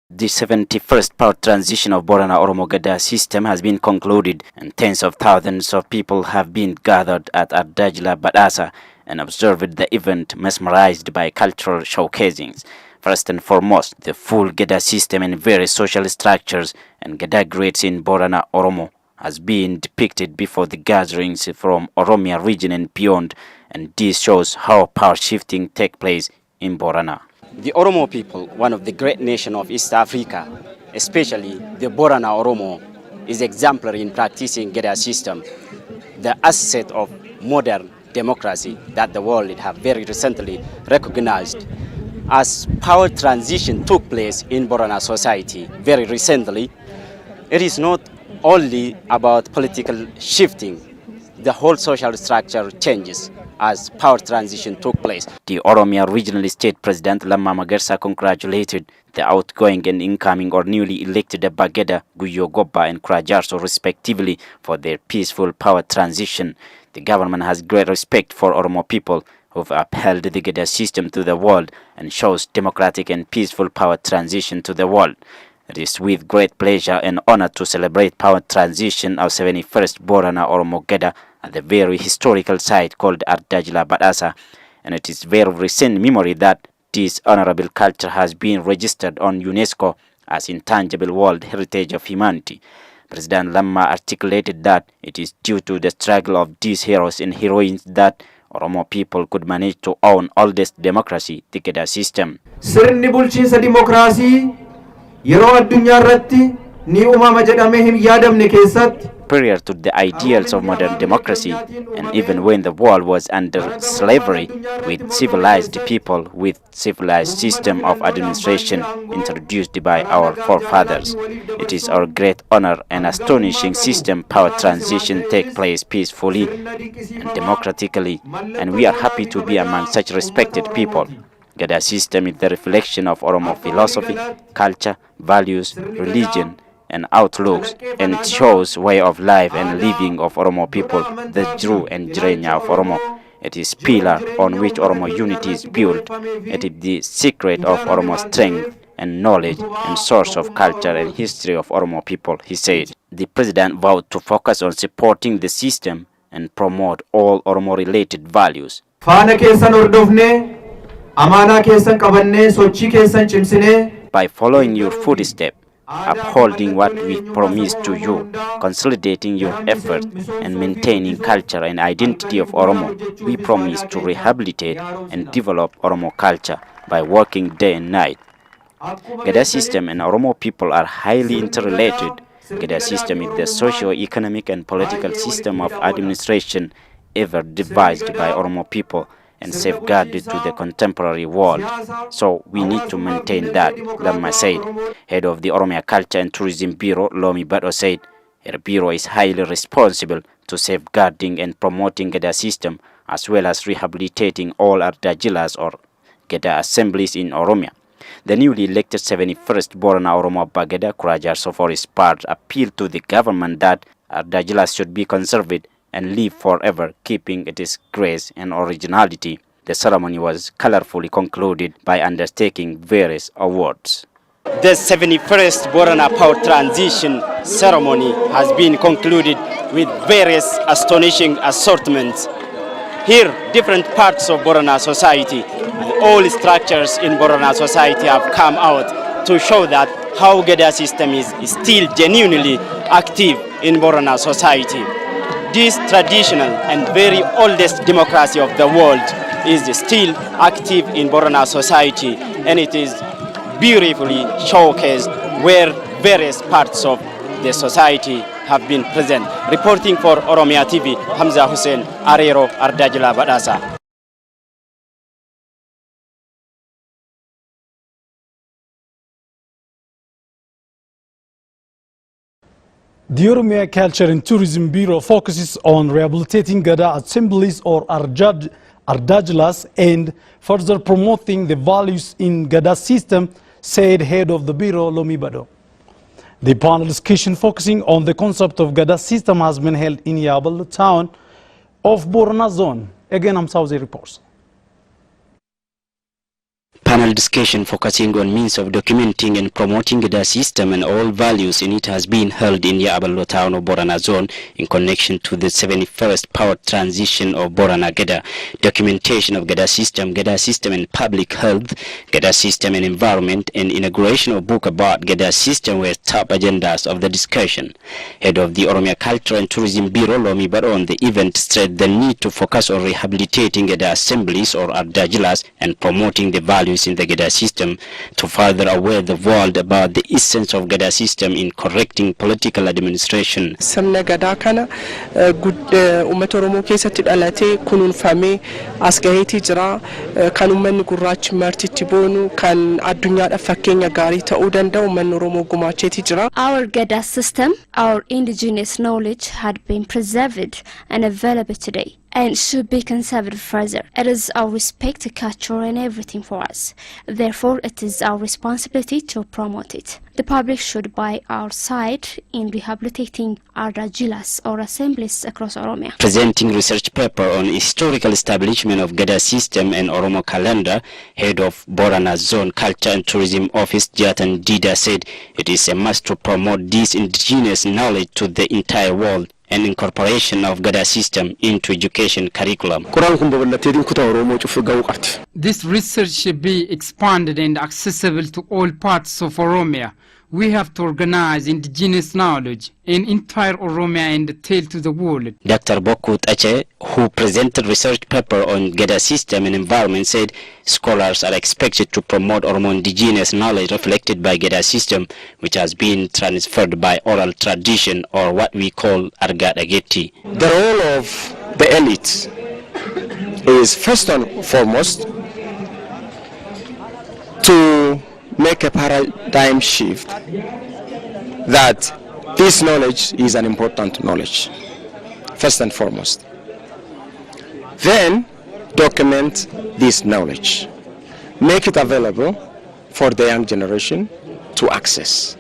The 71st power transition of Borana Oromo Gada system has been concluded, and tens of thousands of people have been gathered at Arda Badhasa and observed the event, mesmerized by cultural showcasings. First and foremost, the full Gada system and various social structures and Gada grades in Borana Oromo has been depicted before the gatherings from Oromia region and beyond, and this shows how power shifting takes place in Borana. The Oromo people, one of the great nations of East Africa, especially the Borana Oromo, is exemplary in practicing Gada system, the asset of modern democracy that the world have very recently recognized. As power transition took place in Borana society very recently, it is not only about political shifting, the whole social structure changes as power transition took place. The Oromia Regional State President Lamma Magarsa congratulated the outgoing and incoming or newly elected Gada, Guyyo Gobba and Krajarso respectively for their peaceful power transition. The government has great respect for Oromo people who've upheld the Gada system to the world and shows democratic and peaceful power transition to the world. It is with great pleasure and honor to celebrate power transition of 71st Borana Oromo Gada at the very historical site called Arda Badhasa, and it is very recent memory that this honorable culture has been registered on UNESCO as intangible world heritage of humanity. President Lamma articulated that it is due to the struggle of these heroes and heroines that Oromo people could manage to own oldest democracy, the Gada system. Sirni bulchiinsa dimokiraasii yeroo addunyaa irratti ni uumama jedhamee hin yaadamne keessatti. Prior to the ideals of modern democracy, and even when the world was under slavery, with civilized people with civilized system of administration introduced by our forefathers. It is our great honor and astonishing system power transition take place peacefully and democratically, and we are happy to be among such respected people. Gada system is the reflection of Oromo philosophy, culture, values, religion, and outlooks, and it shows way of life and living of Oromo people, the Jru and Jirenya of Oromo. It is pillar on which Oromo unity is built. It is the secret of Oromo strength and knowledge and source of culture and history of Oromo people, he said. The president vowed to focus on supporting the system and promote all Oromo-related values. Faana keessan hordofne, amaanaa keessan qabanne, sochii keessan cimsine. By following your footsteps, upholding what we promised to you, consolidating your effort, and maintaining culture and identity of Oromo, we promise to rehabilitate and develop Oromo culture by working day and night. Gada system and Oromo people are highly interrelated. Gada system is the socio-economic and political system of administration ever devised by Oromo people and safeguarded to the contemporary world. So we need to maintain that, Lamma said. Head of the Oromia Culture and Tourism Bureau, Lomi Bado, said her bureau is highly responsible to safeguarding and promoting Gada system as well as rehabilitating all Arda Jilas or Gada assemblies in Oromia. The newly elected 71st Borana Oromo Gada Krajarso for his part appealed to the government that Arda Jilas should be conserved and live forever, keeping its grace and originality. The ceremony was colorfully concluded by undertaking various awards. The 71st Borana Power Transition ceremony has been concluded with various astonishing assortments. Here, different parts of Borana society, all structures in Borana society have come out to show that how Gada system is still genuinely active in Borana society. This traditional and very oldest democracy of the world is still active in Borana society, and it is beautifully showcased where various parts of the society have been present. Reporting for Oromia TV, Hamza Hussein, Arero, Arda Badhasa. The Oromia Culture and Tourism Bureau focuses on rehabilitating Gada assemblies or Ardajlas and further promoting the values in Gada system, said head of the Bureau, Lomi Bado. The panel discussion focusing on the concept of Gada system has been held in Yabal, the town of Borana zone. Again, Amsauzi reports. panel discussion focusing on means of documenting and promoting Gada system and all values in it has been held in Yaballo town of Borana zone in connection to the 71st power transition of Borana Gada, documentation of Gada system and public health, Gada system and environment, and inauguration of book about Gada system were top agendas of the discussion. Head of the Oromia Culture and Tourism Bureau, Lomi Baron, the event stressed the need to focus on rehabilitating Gada assemblies or Arda and promoting the values in the Gada system to further aware the world about the essence of Gada system in correcting political administration. Samna Gada kana ummata Oromoo keessatti dhalatee kunuunfamee as gaheetii jira kan uummanni gurraachi martitti boonu kan addunyaadhaaf fakkeenya gaarii ta'uu danda'u uummanni Oromoo gumaacheetii jira. Our Gada system, our indigenous knowledge had been preserved and available today and should be conserved further. It is our respect, culture and everything for us. Therefore, it is our responsibility to promote it. The public should by our side in rehabilitating Arda or assemblies across Oromia. Presenting research paper on historical establishment of Gada system and Oromo calendar, head of Borana Zone Culture and Tourism Office Jatan Dida said it is a must to promote this indigenous knowledge to the entire world and incorporation of Gada system into education curriculum. This research should be expanded and accessible to all parts of Oromia. We have to organize indigenous knowledge in entire Oromia and tell to the world. Dr. Bokut Ache, who presented research paper on Gada system and environment, said scholars are expected to promote Oromo indigenous knowledge reflected by Gada system, which has been transferred by oral tradition or what we call Argadageti. The role of the elite is first and foremost to make a paradigm shift that this knowledge is an important knowledge, first and foremost. Then document this knowledge, make it available for the young generation to access,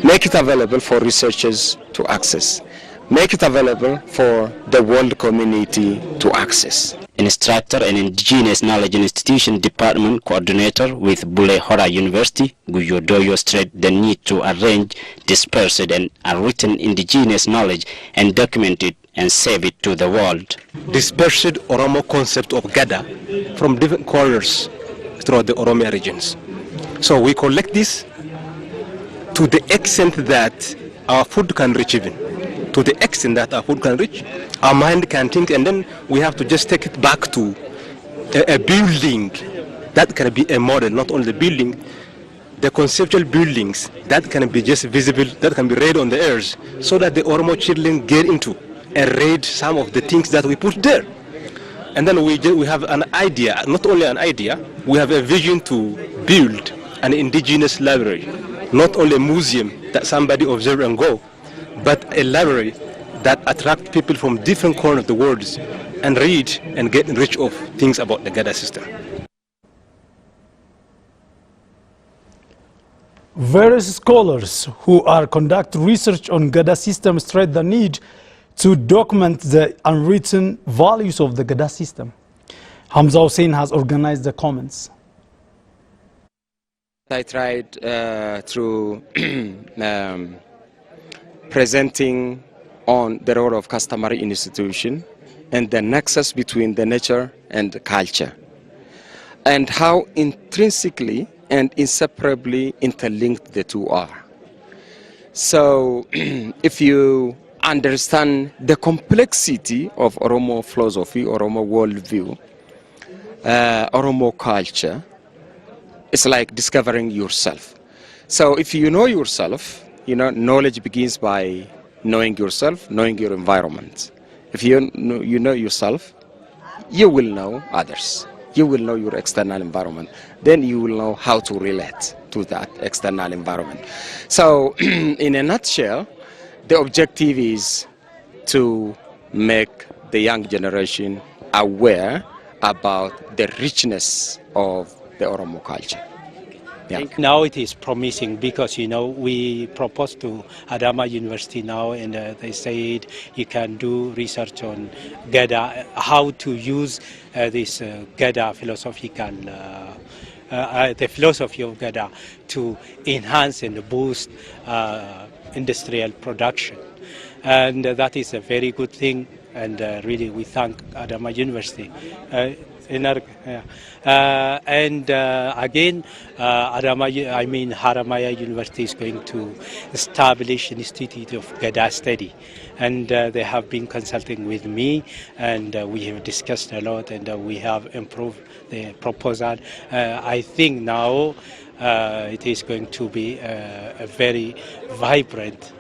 make it available for researchers to access, make it available for the world community to access. Instructor and Indigenous Knowledge Institution Department Coordinator with Bule Hora University, Guyo Doyo, stressed the need to arrange, disperse and unwritten indigenous knowledge and document it and save it to the world. Dispersed Oromo concept of Gada from different corners throughout the Oromia regions. So we collect this to the extent that our food can reach even. To the extent that our food can reach, our mind can think, and then we have to just take it back to a building that can be a model, not only the building, the conceptual buildings that can be just visible, that can be read on the earth, so that the Oromo children get into and read some of the things that we put there. And then we have an idea, not only an idea, we have a vision to build an indigenous library, not only a museum that somebody observe and go, but a library that attracts people from different corners of the world and read and get rich of things about the Gada system. Various scholars who are conducting research on Gada system stress the need to document the unwritten values of the Gada system. Hamza Hussein has organized the comments. I tried through presenting on the role of customary institution and the nexus between the nature and the culture, and how intrinsically and inseparably interlinked the two are. So if you understand the complexity of Oromo philosophy, Oromo worldview, Oromo culture, it's like discovering yourself. So if you know yourself, you know, knowledge begins by knowing yourself, knowing your environment. If you know yourself, you will know others. You will know your external environment. Then you will know how to relate to that external environment. So in a nutshell, the objective is to make the young generation aware about the richness of the Oromo culture. Yeah. Now it is promising because, you know, we proposed to Adama University now, and they said you can do research on Gada, how to use this Gada philosophical the philosophy of Gada to enhance and boost industrial production. And that is a very good thing, and really we thank Adama University. Again, Haramaya University is going to establish an institute of Gada study, and they have been consulting with me, and we have discussed a lot, and we have improved the proposal. I think now it is going to be a very vibrant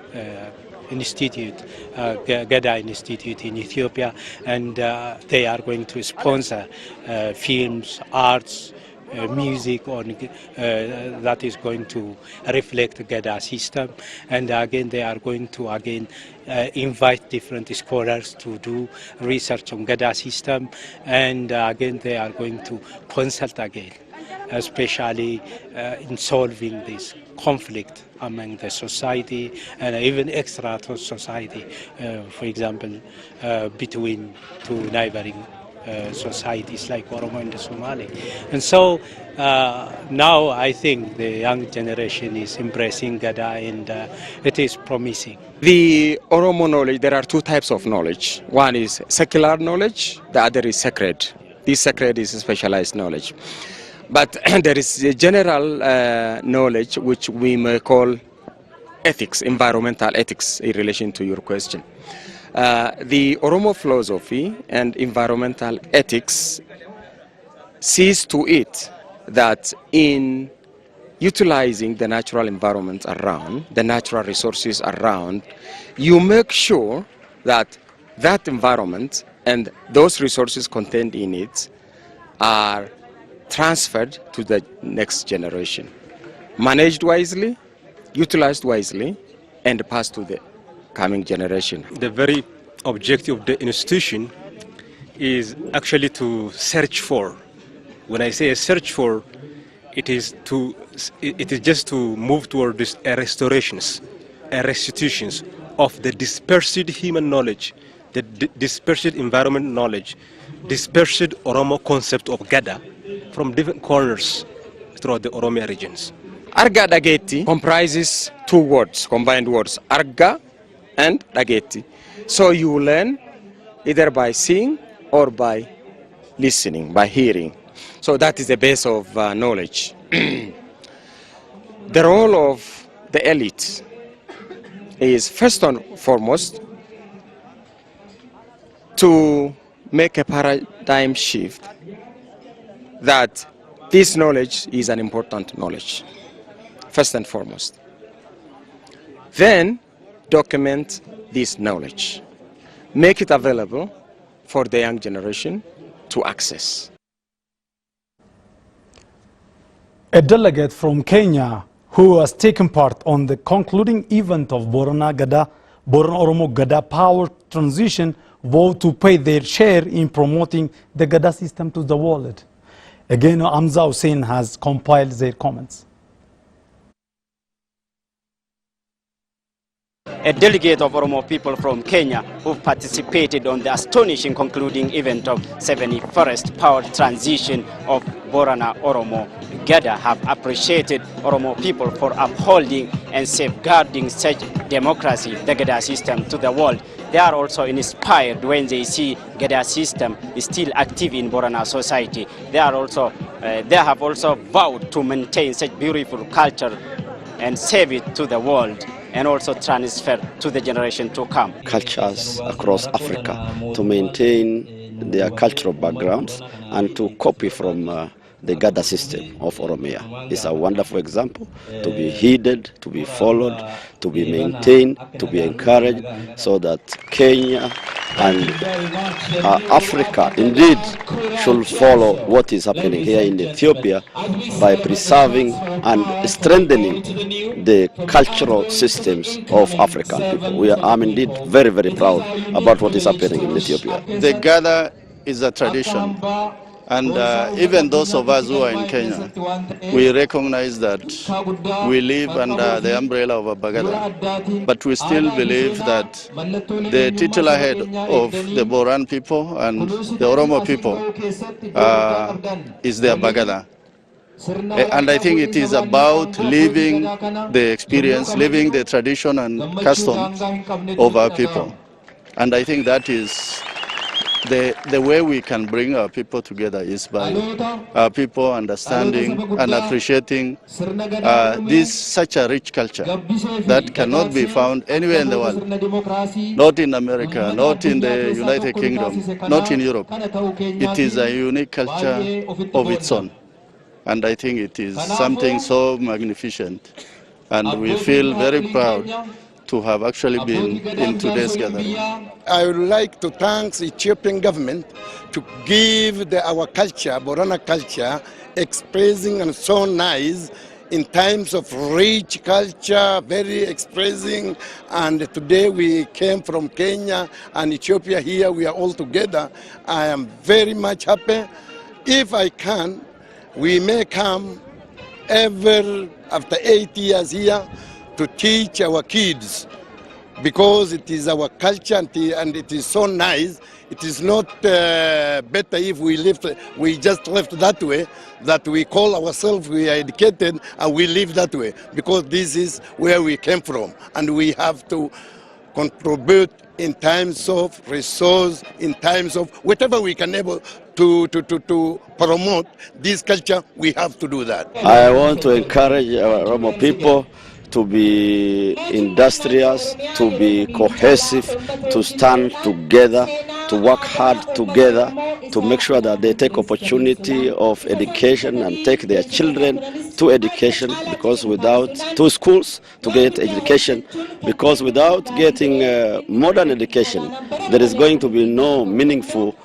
institute, Gada Institute in Ethiopia, and they are going to sponsor films, arts, music on that is going to reflect the Gada system. And again, they are going to invite different scholars to do research on Gada system, and again they are going to consult again, especially in solving this conflict among the society and even extra society, for example, between two neighboring societies like Oromo and Somali. And so now I think the young generation is embracing Gada, and it is promising. The Oromo knowledge, there are two types of knowledge. One is secular knowledge, the other is sacred. This sacred is specialized knowledge. But there is a general knowledge which we may call ethics, environmental ethics, in relation to your question. The Oromo philosophy and environmental ethics sees to it that in utilizing the natural environment around, the natural resources around, you make sure that that environment and those resources contained in it are transferred to the next generation, managed wisely, utilized wisely, and passed to the coming generation. The very objective of the institution is actually to search for. When I say search for, it is just to move toward this restorations and restitutions of the dispersed human knowledge, the dispersed environment knowledge, dispersed Oromo concept of Gada from different corners throughout the Oromia regions. Arga Dageti comprises two words, combined words, Arga and Dageti. So you learn either by seeing or by listening, by hearing. So that is the base of knowledge. The role of the elite is first and foremost to make a paradigm shift that this knowledge is an important knowledge, first and foremost. Then document this knowledge, make it available for the young generation to access. A delegate from Kenya who has taken part on the concluding event of Borana Oromo Gada Power Transition vowed to pay their share in promoting the Gada system to the world. Again, Amza Hussein has compiled their comments. A delegate of Oromo people from Kenya who participated on the astonishing concluding event of 71st Power Transition of Borana Oromo Gada have appreciated Oromo people for upholding and safeguarding such democracy, the Gada system, to the world. They are also inspired when they see Gada system is still active in Borana society. They have also vowed to maintain such beautiful culture and save it to the world, and also transfer to the generation to come. Cultures across Africa to maintain their cultural backgrounds and to copy from the Gada system of Oromia. It's a wonderful example to be heeded, to be followed, to be maintained, to be encouraged, so that Kenya and Africa indeed should follow what is happening here in Ethiopia by preserving and strengthening the cultural systems of African people. I'm indeed very, very proud about what is happening in Ethiopia. The Gada is a tradition. And even those of us who are in Kenya, we recognize that we live under the umbrella of a Bagada. But we still believe that the titular head of the Boran people and the Oromo people is their Bagada. And I think it is about living the experience, living the tradition and customs of our people. And I think that is the way we can bring our people together, is by our people understanding and appreciating this such a rich culture that cannot be found anywhere in the world, not in America, not in the United Kingdom, not in Europe. It is a unique culture of its own. And I think it is something so magnificent. And we feel very proud to have actually been in today's gathering. I would like to thank the Ethiopian government to give our culture, Borana culture, expressing and so nice in times of rich culture, very expressing. And today we came from Kenya and Ethiopia here, we are all together. I am very much happy. If I can, we may come after 8 years here to teach our kids, because it is our culture and it is so nice. It is not better if we just left that way, that we call ourselves we are educated and we live that way, because this is where we came from, and we have to contribute in times of resource, in times of whatever we can able to promote this culture, we have to do that. I want to encourage our Oromo people to be industrious, to be cohesive, to stand together, to work hard together, to make sure that they take opportunity of education and take their children to education, because to schools to get education, because without getting modern education, there is going to be no meaningful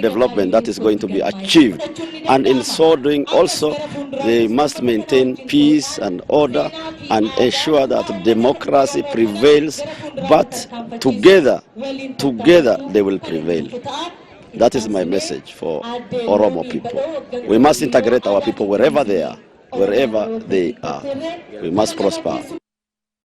development that is going to be achieved. And in so doing also, they must maintain peace and order and ensure that democracy prevails, but together they will prevail. That is my message for Oromo people. We must integrate our people wherever they are. We must prosper.